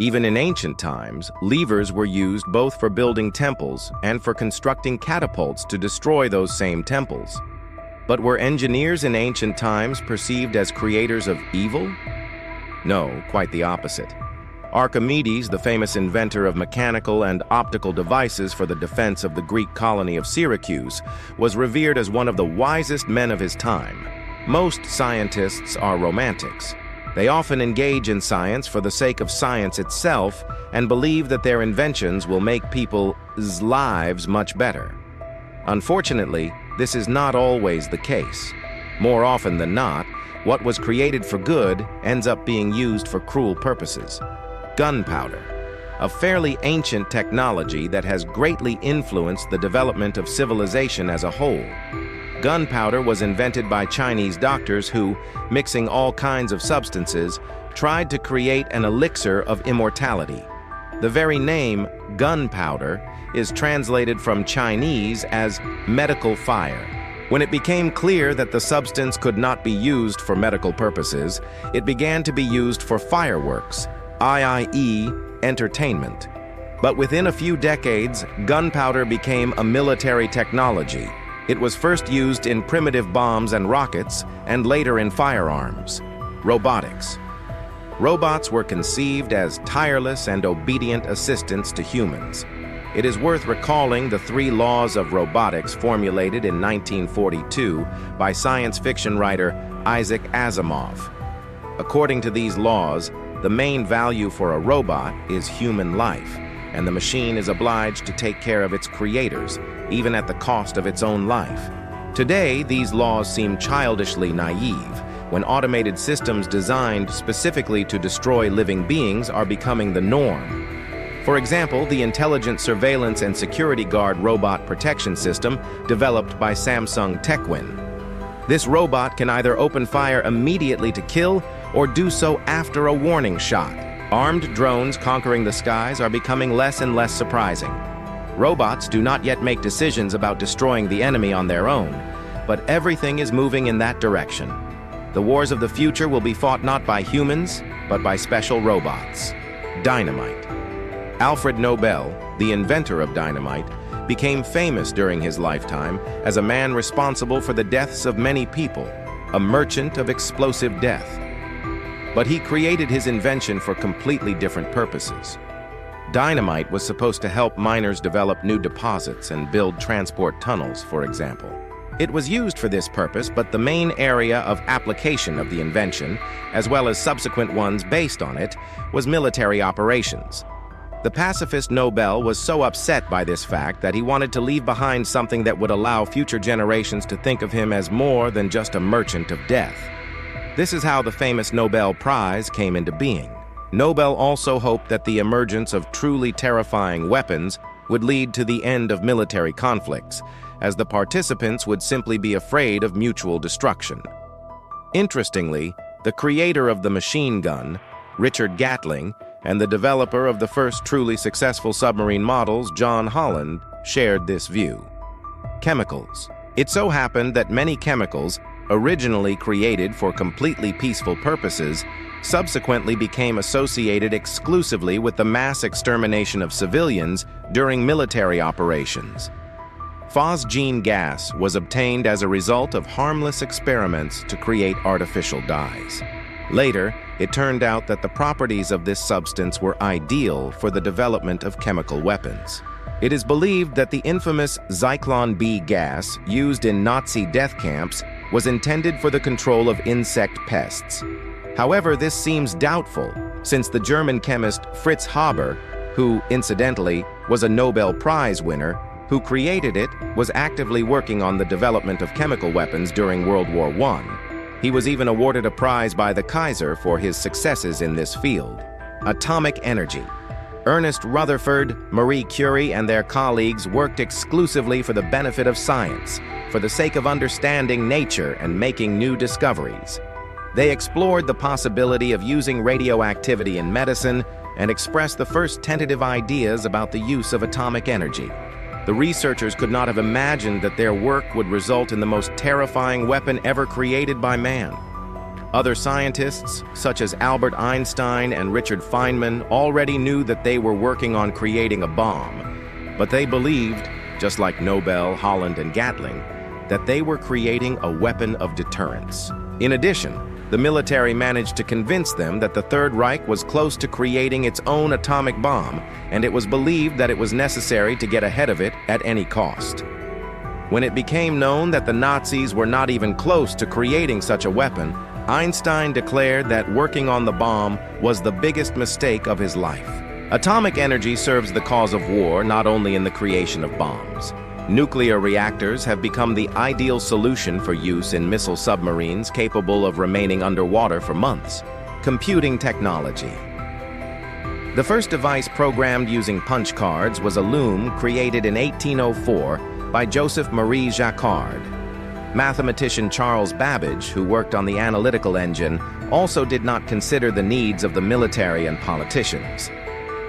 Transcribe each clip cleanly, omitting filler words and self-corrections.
Even in ancient times, levers were used both for building temples and for constructing catapults to destroy those same temples. But were engineers in ancient times perceived as creators of evil? No, quite the opposite. Archimedes, the famous inventor of mechanical and optical devices for the defense of the Greek colony of Syracuse, was revered as one of the wisest men of his time. Most scientists are romantics. They often engage in science for the sake of science itself and believe that their inventions will make people's lives much better. Unfortunately, this is not always the case. More often than not, what was created for good ends up being used for cruel purposes. Gunpowder, a fairly ancient technology that has greatly influenced the development of civilization as a whole. Gunpowder was invented by Chinese doctors who, mixing all kinds of substances, tried to create an elixir of immortality. The very name, gunpowder, is translated from Chinese as medical fire. When it became clear that the substance could not be used for medical purposes, it began to be used for fireworks, i.e., entertainment. But within a few decades, gunpowder became a military technology. It was first used in primitive bombs and rockets, and later in firearms. Robotics. Robots were conceived as tireless and obedient assistants to humans. It is worth recalling the 3 laws of robotics formulated in 1942 by science fiction writer Isaac Asimov. According to these laws, the main value for a robot is human life, and the machine is obliged to take care of its creators, even at the cost of its own life. Today, these laws seem childishly naive, when automated systems designed specifically to destroy living beings are becoming the norm. For example, the intelligent surveillance and security guard robot protection system developed by Samsung Techwin. This robot can either open fire immediately to kill or do so after a warning shot. Armed drones conquering the skies are becoming less and less surprising. Robots do not yet make decisions about destroying the enemy on their own, but everything is moving in that direction. The wars of the future will be fought not by humans, but by special robots. Dynamite. Alfred Nobel, the inventor of dynamite, became famous during his lifetime as a man responsible for the deaths of many people, a merchant of explosive death. But he created his invention for completely different purposes. Dynamite was supposed to help miners develop new deposits and build transport tunnels, for example. It was used for this purpose, but the main area of application of the invention, as well as subsequent ones based on it, was military operations. The pacifist Nobel was so upset by this fact that he wanted to leave behind something that would allow future generations to think of him as more than just a merchant of death. This is how the famous Nobel Prize came into being. Nobel also hoped that the emergence of truly terrifying weapons would lead to the end of military conflicts, as the participants would simply be afraid of mutual destruction. Interestingly, the creator of the machine gun, Richard Gatling, and the developer of the first truly successful submarine models, John Holland, shared this view. Chemicals. It so happened that many chemicals, originally created for completely peaceful purposes, subsequently became associated exclusively with the mass extermination of civilians during military operations. Phosgene gas was obtained as a result of harmless experiments to create artificial dyes. Later, it turned out that the properties of this substance were ideal for the development of chemical weapons. It is believed that the infamous Zyklon B gas used in Nazi death camps was intended for the control of insect pests. However, this seems doubtful, since the German chemist Fritz Haber, who, incidentally, was a Nobel Prize winner, who created it, was actively working on the development of chemical weapons during World War I. He was even awarded a prize by the Kaiser for his successes in this field. Atomic energy. Ernest Rutherford, Marie Curie, and their colleagues worked exclusively for the benefit of science, for the sake of understanding nature and making new discoveries. They explored the possibility of using radioactivity in medicine and expressed the first tentative ideas about the use of atomic energy. The researchers could not have imagined that their work would result in the most terrifying weapon ever created by man. Other scientists, such as Albert Einstein and Richard Feynman, already knew that they were working on creating a bomb, but they believed, just like Nobel, Holland, and Gatling, that they were creating a weapon of deterrence. In addition, the military managed to convince them that the Third Reich was close to creating its own atomic bomb, and it was believed that it was necessary to get ahead of it at any cost. When it became known that the Nazis were not even close to creating such a weapon, Einstein declared that working on the bomb was the biggest mistake of his life. Atomic energy serves the cause of war not only in the creation of bombs. Nuclear reactors have become the ideal solution for use in missile submarines capable of remaining underwater for months. Computing technology. The first device programmed using punch cards was a loom created in 1804 by Joseph Marie Jacquard. Mathematician Charles Babbage, who worked on the analytical engine, also did not consider the needs of the military and politicians.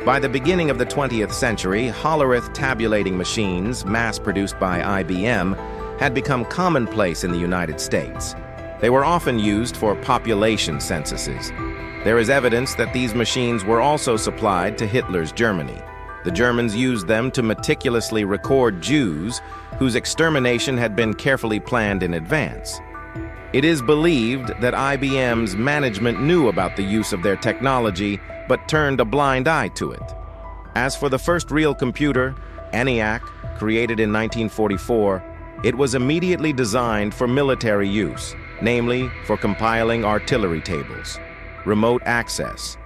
By the beginning of the 20th century, Hollerith tabulating machines, mass-produced by IBM, had become commonplace in the United States. They were often used for population censuses. There is evidence that these machines were also supplied to Hitler's Germany. The Germans used them to meticulously record Jews whose extermination had been carefully planned in advance. It is believed that IBM's management knew about the use of their technology but turned a blind eye to it. As for the first real computer, ENIAC, created in 1944, it was immediately designed for military use, namely for compiling artillery tables. Remote access.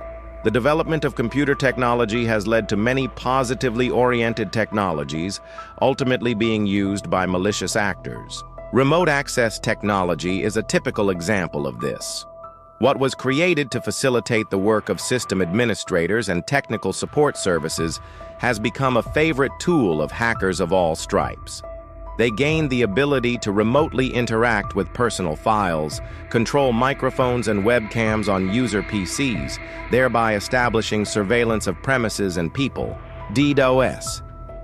The development of computer technology has led to many positively oriented technologies, ultimately being used by malicious actors. Remote access technology is a typical example of this. What was created to facilitate the work of system administrators and technical support services has become a favorite tool of hackers of all stripes. They gained the ability to remotely interact with personal files, control microphones and webcams on user PCs, thereby establishing surveillance of premises and people. DDoS.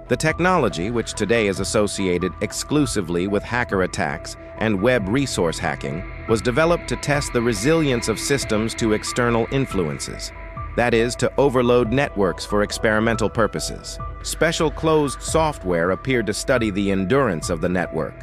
The technology, which today is associated exclusively with hacker attacks and web resource hacking, was developed to test the resilience of systems to external influences. That is, to overload networks for experimental purposes. Special closed software appeared to study the endurance of the network,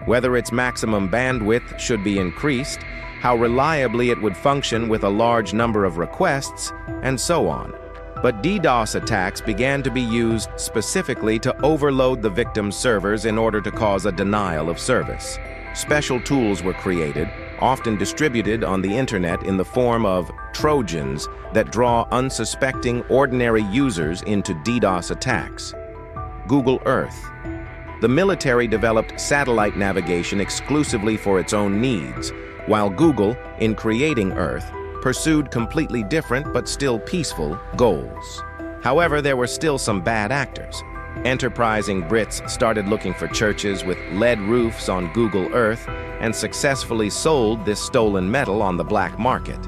whether its maximum bandwidth should be increased, how reliably it would function with a large number of requests, and so on. But DDoS attacks began to be used specifically to overload the victim's servers in order to cause a denial of service. Special tools were created, often distributed on the internet in the form of Trojans that draw unsuspecting ordinary users into DDoS attacks. Google Earth. The military developed satellite navigation exclusively for its own needs, while Google, in creating Earth, pursued completely different but still peaceful goals. However, there were still some bad actors. Enterprising Brits started looking for churches with lead roofs on Google Earth and successfully sold this stolen metal on the black market.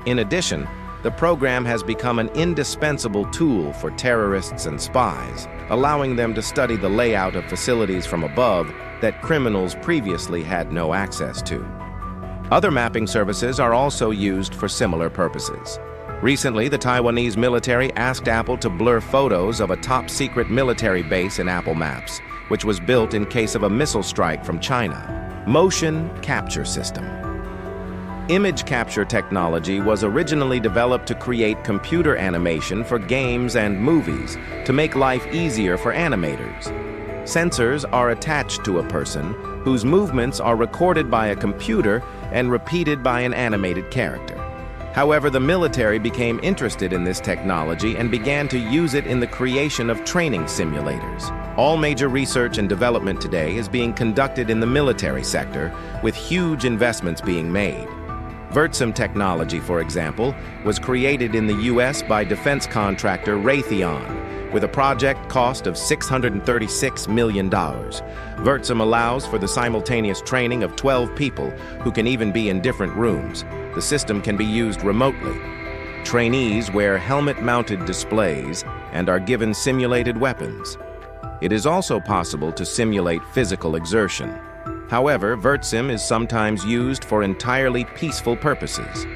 In addition, the program has become an indispensable tool for terrorists and spies, allowing them to study the layout of facilities from above that criminals previously had no access to. Other mapping services are also used for similar purposes. Recently, the Taiwanese military asked Apple to blur photos of a top-secret military base in Apple Maps, which was built in case of a missile strike from China. Motion capture system. Image capture technology was originally developed to create computer animation for games and movies to make life easier for animators. Sensors are attached to a person whose movements are recorded by a computer and repeated by an animated character. However, the military became interested in this technology and began to use it in the creation of training simulators. All major research and development today is being conducted in the military sector, with huge investments being made. Vertsum technology, for example, was created in the U.S. by defense contractor Raytheon, with a project cost of $636 million. Vertsum allows for the simultaneous training of 12 people who can even be in different rooms. The system can be used remotely. Trainees wear helmet-mounted displays and are given simulated weapons. It is also possible to simulate physical exertion. However, Vertzim is sometimes used for entirely peaceful purposes.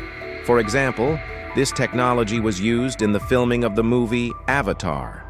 For example, this technology was used in the filming of the movie Avatar.